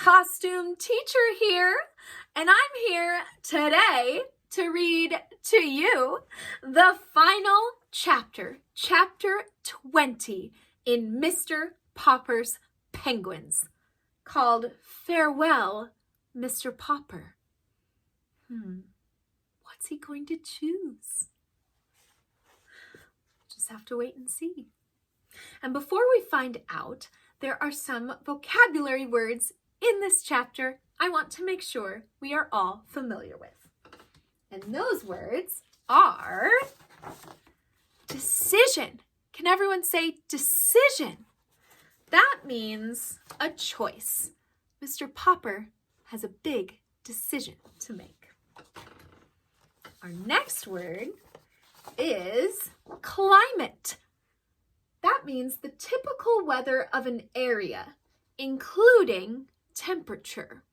costume teacher here, and I'm here today to read to you the final chapter, chapter 20 in Mr. Popper's Penguins, called Farewell, Mr. Popper. What's he going to choose? Just have to wait and see. And before we find out, there are some vocabulary words in this chapter I want to make sure we are all familiar with. And those words are decision. Can everyone say decision? That means a choice. Mr. Popper has a big decision to make. Our next word is climate. That means the typical weather of an area, including temperature.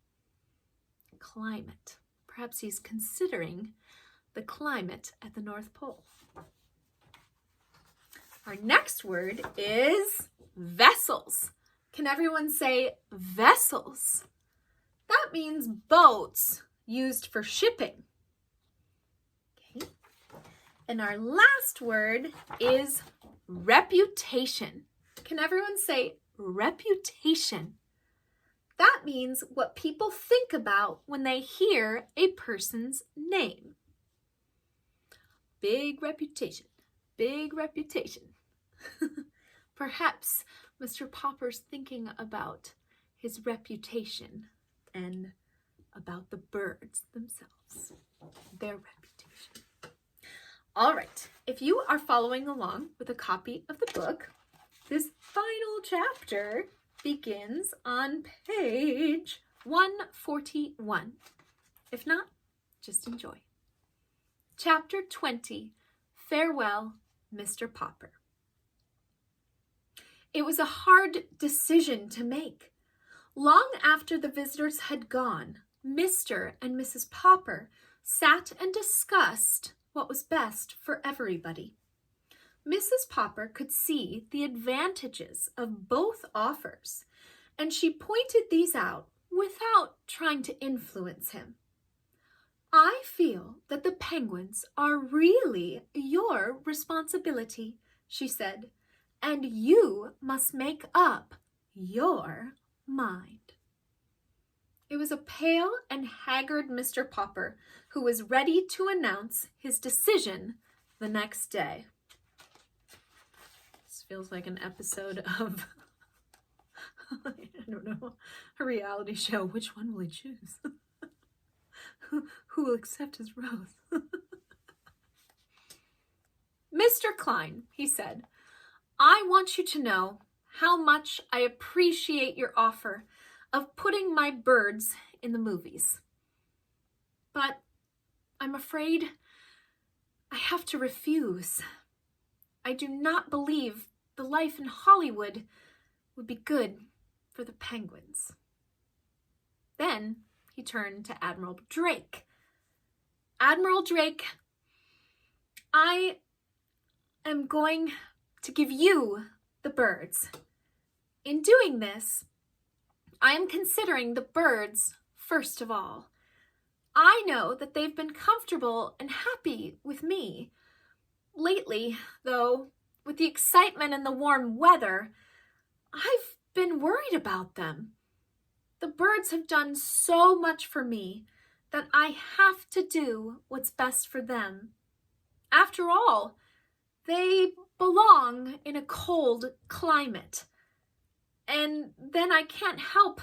Climate. Perhaps he's considering the climate at the North Pole. Our next word is vessels. Can everyone say vessels? That means boats used for shipping. Okay. And our last word is reputation. Can everyone say reputation? That means what people think about when they hear a person's name. Big reputation, big reputation. Perhaps Mr. Popper's thinking about his reputation and about the birds themselves, their reputation. All right, if you are following along with a copy of the book, this final chapter begins on page 141. If not, just enjoy. Chapter 20, Farewell, Mr. Popper. It was a hard decision to make. Long after the visitors had gone, Mr. and Mrs. Popper sat and discussed what was best for everybody. Mrs. Popper could see the advantages of both offers, and she pointed these out without trying to influence him. I feel that the penguins are really your responsibility, she said, and you must make up your mind. It was a pale and haggard Mr. Popper who was ready to announce his decision the next day. This feels like an episode of, I don't know, a reality show. Which one will he choose? Who will accept his rose? Mr. Klein, he said, I want you to know how much I appreciate your offer of putting my birds in the movies. But I'm afraid I have to refuse. I do not believe the life in Hollywood would be good for the penguins. Then he turned to Admiral Drake. Admiral Drake, I am going to give you the birds. In doing this, I am considering the birds first of all. I know that they've been comfortable and happy with me. Lately, though, with the excitement and the warm weather, I've been worried about them. The birds have done so much for me that I have to do what's best for them. After all, they belong in a cold climate. And then I can't help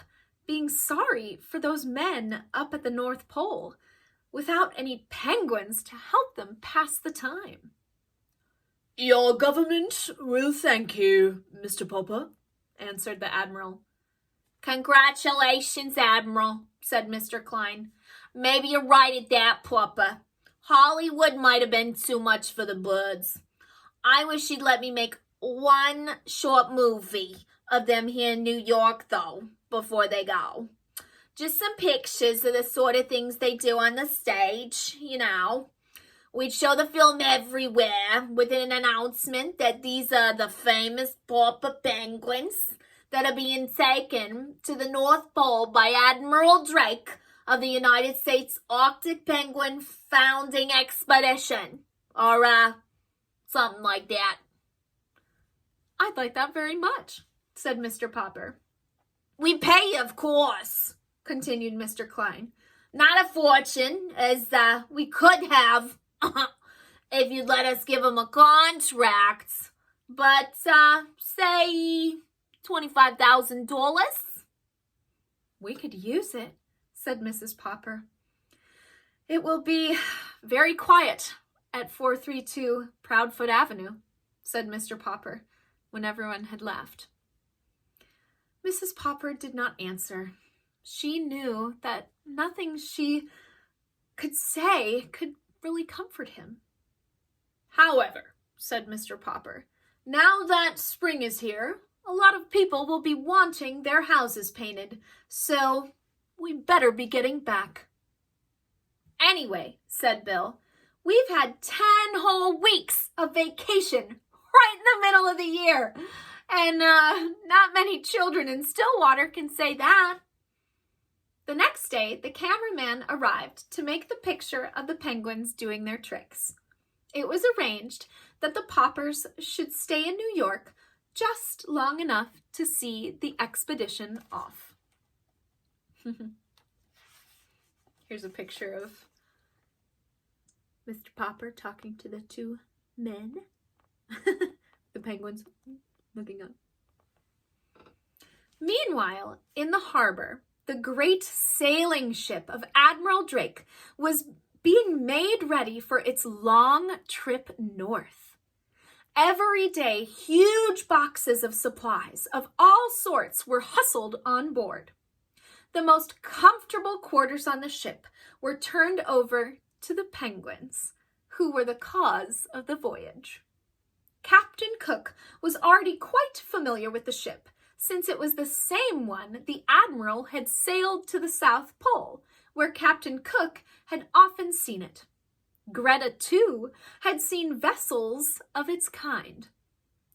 being sorry for those men up at the North Pole without any penguins to help them pass the time. Your government will thank you, Mr. Popper, answered the Admiral. Congratulations, Admiral, said Mr. Klein. Maybe you're right at that, Popper. Hollywood might have been too much for the birds. I wish you'd let me make one short movie of them here in New York, though, before they go. Just some pictures of the sort of things they do on the stage, you know. We'd show the film everywhere with an announcement that these are the famous Popper penguins that are being taken to the North Pole by Admiral Drake of the United States Arctic Penguin Founding Expedition. Or, something like that. I'd like that very much, said Mr. Popper. We pay, of course, continued Mr. Klein. Not a fortune, as we could have, if you'd let us give him a contract, but, say, $25,000? We could use it, said Mrs. Popper. It will be very quiet at 432 Proudfoot Avenue, said Mr. Popper, when everyone had left. Mrs. Popper did not answer. She knew that nothing she could say could really comfort him. However, said Mr. Popper, now that spring is here, a lot of people will be wanting their houses painted, so we better be getting back. Anyway, said Bill, we've had 10 whole weeks of vacation right in the middle of the year, and not many children in Stillwater can say that. The next day, the cameraman arrived to make the picture of the penguins doing their tricks. It was arranged that the Poppers should stay in New York just long enough to see the expedition off. Here's a picture of Mr. Popper talking to the two men. The penguins looking up. Meanwhile, in the harbor, the great sailing ship of Admiral Drake was being made ready for its long trip north. Every day, huge boxes of supplies of all sorts were hustled on board. The most comfortable quarters on the ship were turned over to the penguins, who were the cause of the voyage. Captain Cook was already quite familiar with the ship, since it was the same one the Admiral had sailed to the South Pole, where Captain Cook had often seen it. Greta, too, had seen vessels of its kind.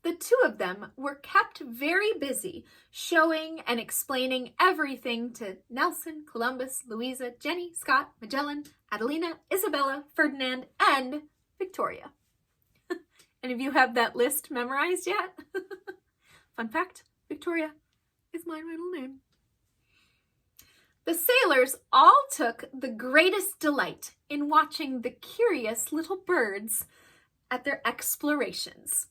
The two of them were kept very busy, showing and explaining everything to Nelson, Columbus, Louisa, Jenny, Scott, Magellan, Adelina, Isabella, Ferdinand, and Victoria. Any of you have that list memorized yet? Fun fact, Victoria is my middle name. The sailors all took the greatest delight in watching the curious little birds at their explorations.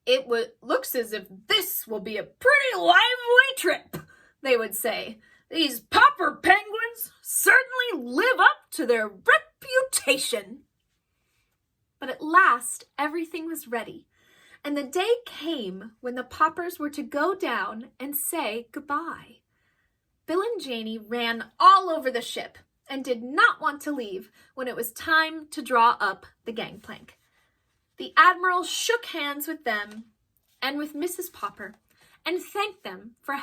It looks as if this will be a pretty lively trip, they would say. These Popper penguins certainly live up to their reputation. But at last, everything was ready, and the day came when the Poppers were to go down and say goodbye. Bill and Janie ran all over the ship and did not want to leave when it was time to draw up the gangplank. The Admiral shook hands with them and with Mrs. Popper and thanked them for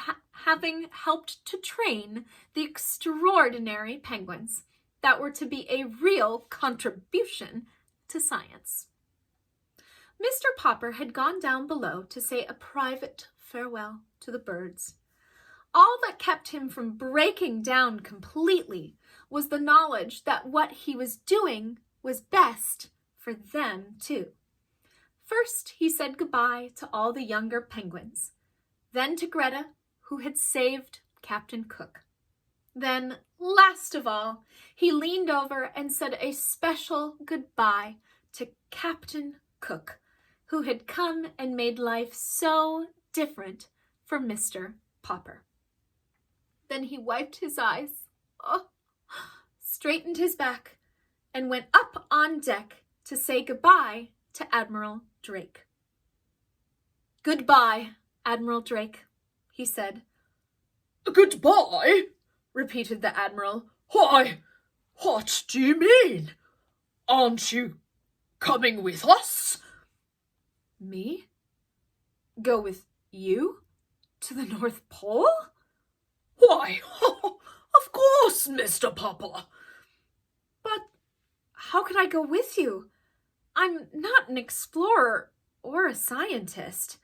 having helped to train the extraordinary penguins that were to be a real contribution to science. Mr. Popper had gone down below to say a private farewell to the birds. All that kept him from breaking down completely was the knowledge that what he was doing was best for them too. First, he said goodbye to all the younger penguins, then to Greta, who had saved Captain Cook. Then, last of all, he leaned over and said a special goodbye to Captain Cook, who had come and made life so different for Mr. Popper. Then he wiped his eyes, straightened his back, and went up on deck to say goodbye to Admiral Drake. "Goodbye, Admiral Drake," he said. "Goodbye?" repeated the Admiral. "Why, what do you mean? Aren't you coming with us?" "Me? Go with you to the North Pole?" "Why, of course, Mr. Popper." "But how could I go with you? I'm not an explorer or a scientist.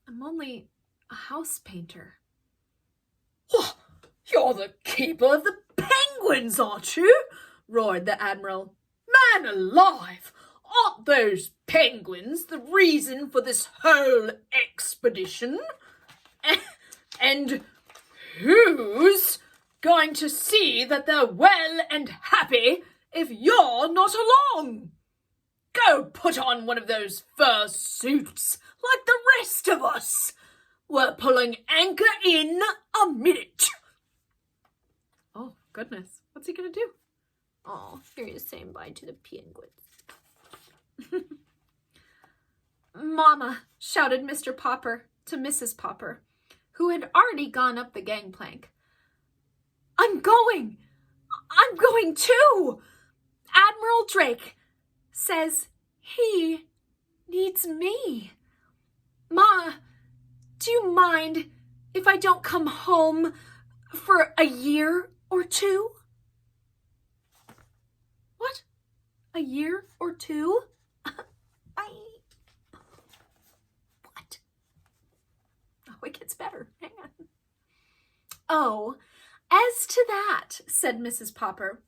I'm only a house painter. "What? You're the keeper of the penguins, aren't you?" roared the Admiral. "Man alive! Aren't those penguins the reason for this whole expedition? And who's going to see that they're well and happy if you're not along? Go put on one of those fur suits like the rest of us. We're pulling anchor in a minute." Oh, goodness. What's he going to do? Oh, here he is saying bye to the penguins. "Mama," shouted Mr. Popper to Mrs. Popper, who had already gone up the gangplank. I'm going too! Admiral Drake says he needs me. Ma, do you mind if I don't come home for a year or two?" What? A year or two? What? Oh, it gets better. Hang on. "Oh, as to that," said Mrs. Popper,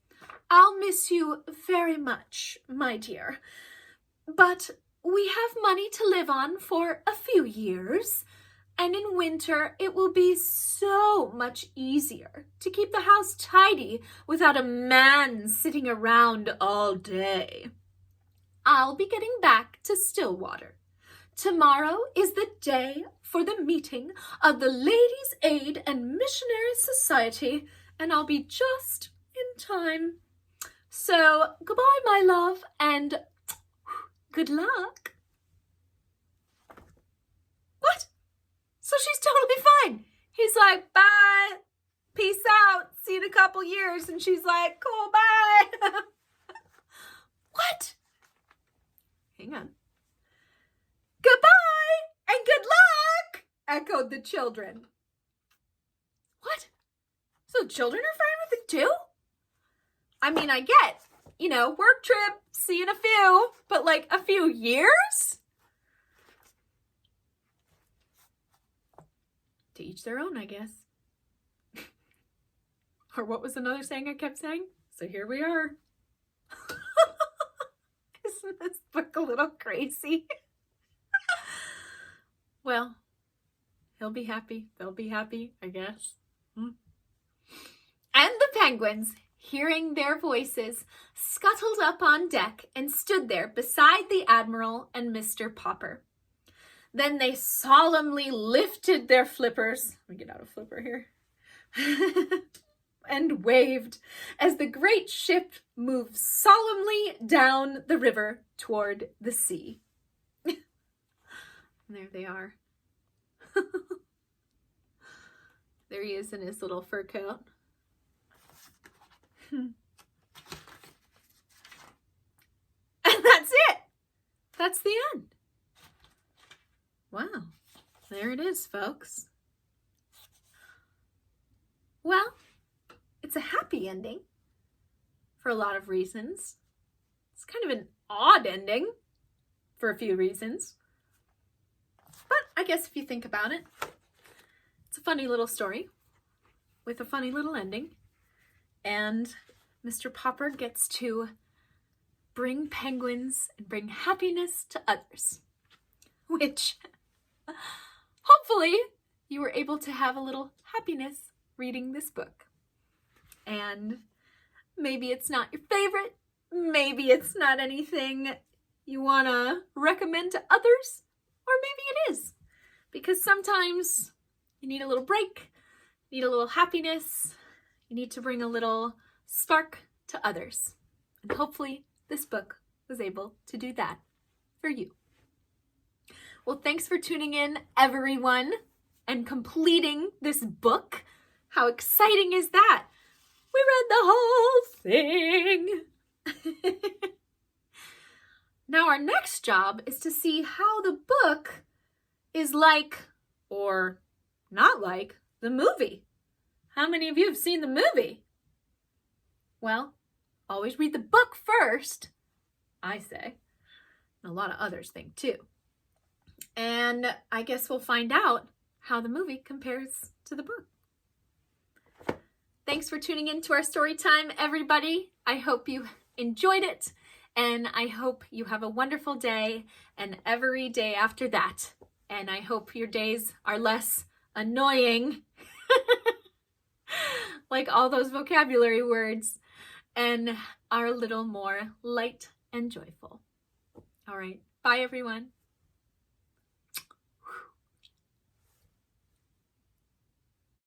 "I'll miss you very much, my dear. But we have money to live on for a few years, and in winter it will be so much easier to keep the house tidy without a man sitting around all day. I'll be getting back to Stillwater. Tomorrow is the day for the meeting of the Ladies' Aid and Missionary Society, and I'll be just in time. So goodbye, my love, and good luck." What? So she's totally fine. He's like, "Bye, peace out, see you in a couple years," and she's like, "Cool, bye." What? Hang on. "Goodbye and good luck," echoed the children. What? So the children are fine with it too? I mean, I get, work trip, see you in a few, but like a few years? To each their own, I guess. Or what was another saying I kept saying? So here we are. Isn't this book a little crazy? Well, he'll be happy. They'll be happy, I guess. And the penguins, hearing their voices, scuttled up on deck and stood there beside the Admiral and Mr. Popper. Then they solemnly lifted their flippers. Let me get out a flipper here. And waved as the great ship moved solemnly down the river toward the sea. There they are. There he is in his little fur coat. And that's it. That's the end. Wow. There it is, folks. Well, it's a happy ending for a lot of reasons. It's kind of an odd ending for a few reasons. But I guess if you think about it, it's a funny little story with a funny little ending. And Mr. Popper gets to bring penguins and bring happiness to others, which hopefully you were able to have a little happiness reading this book. And maybe it's not your favorite, maybe it's not anything you want to recommend to others, or maybe it is, because sometimes you need a little break, you need a little happiness, you need to bring a little spark to others. And hopefully this book was able to do that for you. Well, thanks for tuning in, everyone, and completing this book. How exciting is that? We read the whole thing. Now our next job is to see how the book is like, or not like, the movie. How many of you have seen the movie? Well, always read the book first, I say. And a lot of others think too. And I guess we'll find out how the movie compares to the book. Thanks for tuning in to our story time, everybody. I hope you enjoyed it, and I hope you have a wonderful day and every day after that. And I hope your days are less annoying, like all those vocabulary words, and are a little more light and joyful. All right. Bye, everyone.